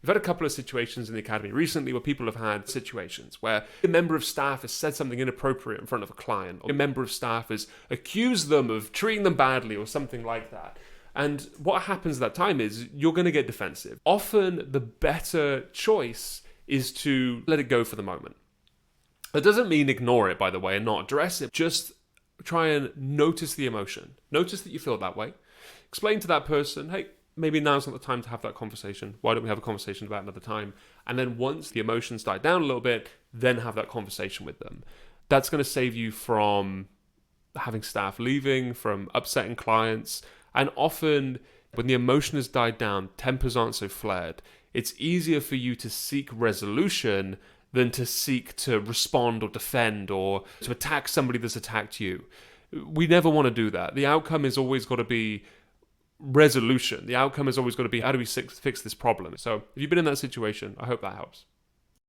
We've had a couple of situations in the academy recently where people have had situations where a member of staff has said something inappropriate in front of a client, or a member of staff has accused them of treating them badly or something like that. And what happens at that time is you're going to get defensive. Often the better choice is to let it go for the moment. That doesn't mean ignore it, by the way, and not address it. Just try and notice the emotion. Notice that you feel that way. Explain to that person, hey, maybe now's not the time to have that conversation. Why don't we have a conversation about another time? And then once the emotions die down a little bit, then have that conversation with them. That's going to save you from having staff leaving, from upsetting clients. And often when the emotion has died down, tempers aren't so flared. It's easier for you to seek resolution than to seek to respond or defend or to attack somebody that's attacked you. We never want to do that. The outcome is always got to be resolution. The outcome has always got to be, how do we fix this problem? So if you've been in that situation, I hope that helps.